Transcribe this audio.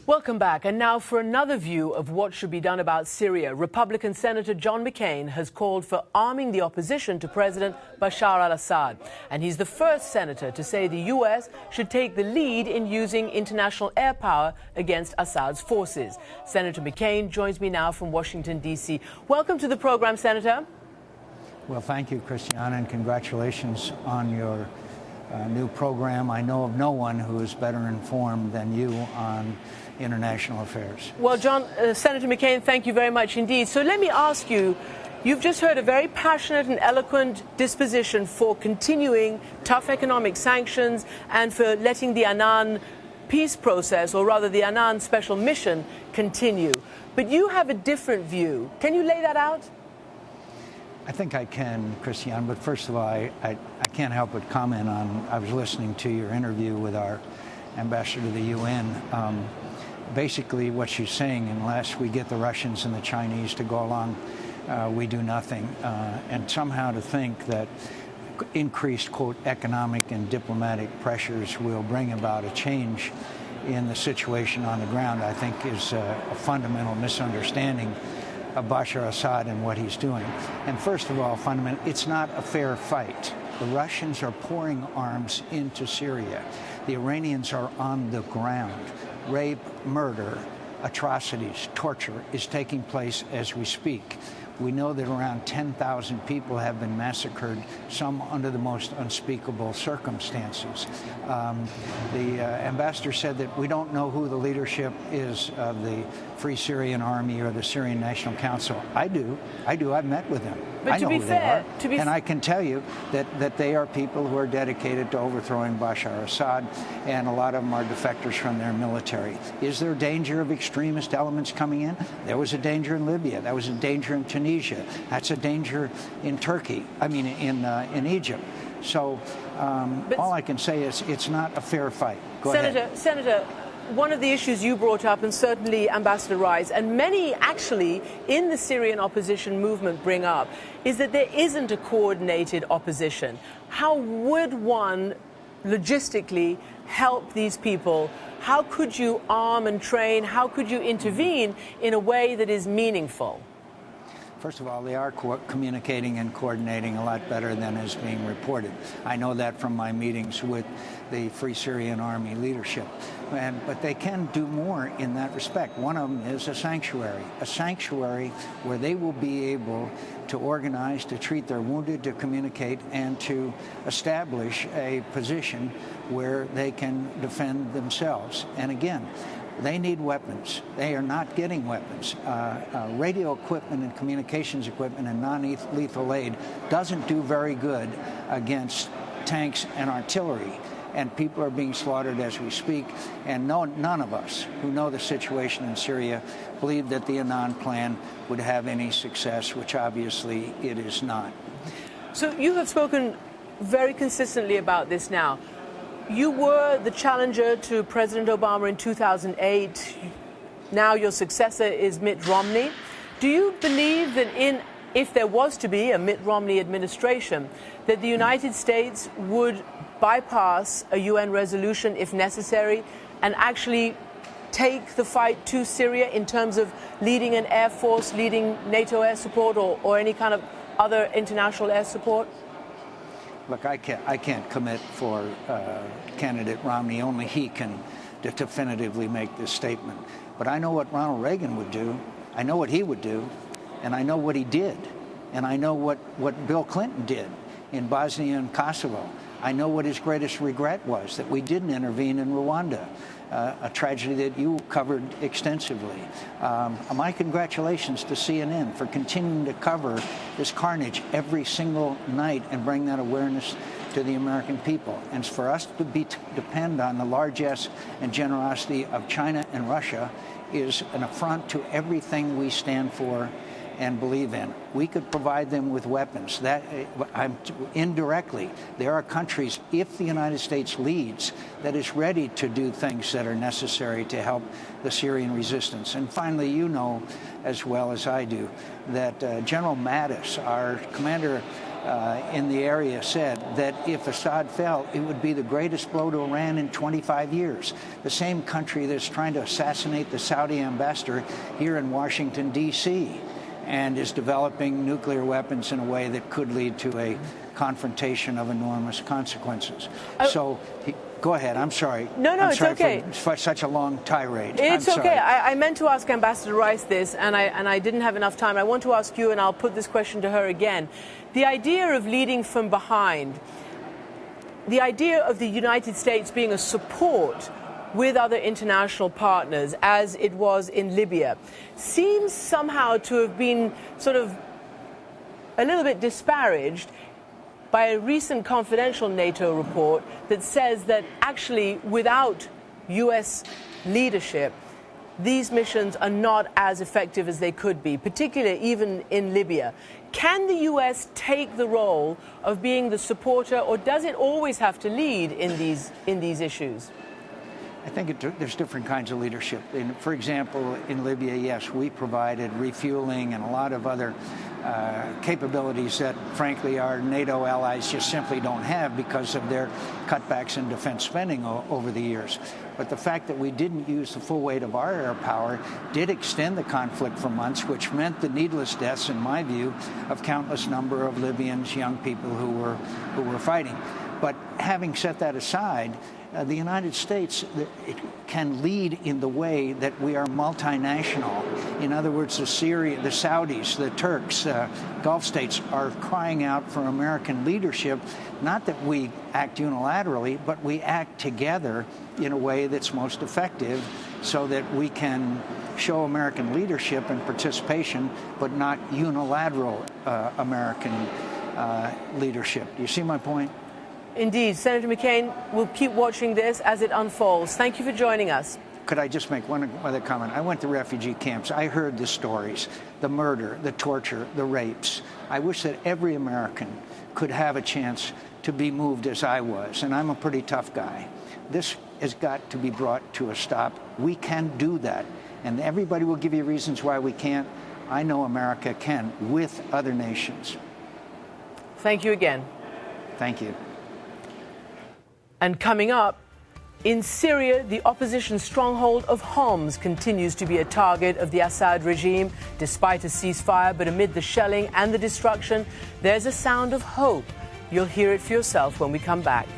Welcome back. And now for another view of what should be done about Syria. Republican Senator John McCain has called for arming the opposition to President Bashar al-Assad. And he's the first senator to say the U.S. should take the lead in using international air power against Assad's forces. Senator McCain joins me now from Washington, D.C. Welcome to the program, Senator. Well, thank you, Christiane, and congratulations on your new program. I know of no one who is better informed than you on international affairs. Well, Senator McCain, thank you very much indeed. So let me ask you, you've just heard a very passionate and eloquent disposition for continuing tough economic sanctions and for letting the Annan peace process, or rather the Annan special mission, continue. But you have a different view. Can you lay that out? I think I can, Christiane, but first of all, I can't help but comment on, I was listening to your interview with our ambassador to the UN. Basically what she's saying, unless we get the Russians and the Chinese to go along, we do nothing. And somehow to think that increased, quote, economic and diplomatic pressures will bring about a change in the situation on the ground, I think is a fundamental misunderstanding of Bashar al-Assad and what he's doing. And first of all, fundamentally, it's not a fair fight. The Russians are pouring arms into Syria. The Iranians are on the ground. Rape, murder, atrocities, torture is taking place as we speak. We know that around 10,000 people have been massacred, some under the most unspeakable circumstances. The ambassador said that we don't know who the leadership is of the Free Syrian Army or the Syrian National Council. I do. I've met with them. But I know who they are. And I can tell you that they are people who are dedicated to overthrowing Bashar al-Assad, and a lot of them are defectors from their military. Is there danger of extremist elements coming in? There was a danger in Libya. That was a danger in Tunisia. That's a danger in Turkey. I mean, in Egypt. So all I can say is it's not a fair fight. Go ahead. Senator, one of the issues you brought up, and certainly Ambassador Rice, and many actually in the Syrian opposition movement bring up, is that there isn't a coordinated opposition. How would one logistically help these people? How could you arm and train? How could you intervene in a way that is meaningful? First of all, they are communicating and coordinating a lot better than is being reported. I know that from my meetings with the Free Syrian Army leadership. But they can do more in that respect. One of them is a sanctuary where they will be able to organize, to treat their wounded, to communicate, and to establish a position where they can defend themselves. And again, they need weapons. They are not getting weapons. Radio equipment and communications equipment and non-lethal aid doesn't do very good against tanks and artillery. And people are being slaughtered as we speak. And none of us who know the situation in Syria believe that the Annan plan would have any success, which obviously it is not. So you have spoken very consistently about this now. You were the challenger to President Obama in 2008. Now your successor is Mitt Romney. Do you believe that if there was to be a Mitt Romney administration, that the United States would bypass a UN resolution if necessary and actually take the fight to Syria in terms of leading an air force, leading NATO air support, or any kind of other international air support? Look, I can't commit for candidate Romney. Only he can definitively make this statement. But I know what Ronald Reagan would do. I know what he would do. And I know what he did. And I know what Bill Clinton did in Bosnia and Kosovo. I know what his greatest regret was, that we didn't intervene in Rwanda, a tragedy that you covered extensively. My congratulations to CNN for continuing to cover this carnage every single night and bring that awareness to the American people. And for us to depend on the largesse and generosity of China and Russia is an affront to everything we stand for and believe in. We could provide them with weapons. Indirectly, there are countries, if the United States leads, that is ready to do things that are necessary to help the Syrian resistance. And finally, you know as well as I do that General Mattis, our commander in the area said that if Assad fell, it would be the greatest blow to Iran in 25 years. The same country that's trying to assassinate the Saudi ambassador here in Washington, D.C., and is developing nuclear weapons in a way that could lead to a confrontation of enormous consequences. Go ahead. I'm sorry. No, I'm it's sorry okay. For such a long tirade. It's I'm okay. sorry. I meant to ask Ambassador Rice this, and I didn't have enough time. I want to ask you, and I'll put this question to her again. The idea of leading from behind, the idea of the United States being a support with other international partners, as it was in Libya, seems somehow to have been sort of a little bit disparaged by a recent confidential NATO report that says that actually without U.S. leadership, these missions are not as effective as they could be, particularly even in Libya. Can the U.S. take the role of being the supporter, or does it always have to lead in these issues? I think there's different kinds of leadership. For example, in Libya, yes, we provided refueling and a lot of other capabilities that, frankly, our NATO allies just simply don't have because of their cutbacks in defense spending over the years. But the fact that we didn't use the full weight of our air power did extend the conflict for months, which meant the needless deaths, in my view, of countless number of Libyans, young people who were fighting. But having set that aside, the United States can lead in the way that we are multinational. In other words, the Saudis, the Turks, Gulf states are crying out for American leadership, not that we act unilaterally, but we act together in a way that's most effective so that we can show American leadership and participation, but not unilateral American leadership. Do you see my point? Indeed. Senator McCain, we'll keep watching this as it unfolds. Thank you for joining us. Could I just make one other comment? I went to refugee camps. I heard the stories, the murder, the torture, the rapes. I wish that every American could have a chance to be moved as I was, and I'm a pretty tough guy. This has got to be brought to a stop. We can do that, and everybody will give you reasons why we can't. I know America can, with other nations. Thank you again. Thank you. And coming up, in Syria, the opposition stronghold of Homs continues to be a target of the Assad regime, despite a ceasefire. But amid the shelling and the destruction, there's a sound of hope. You'll hear it for yourself when we come back.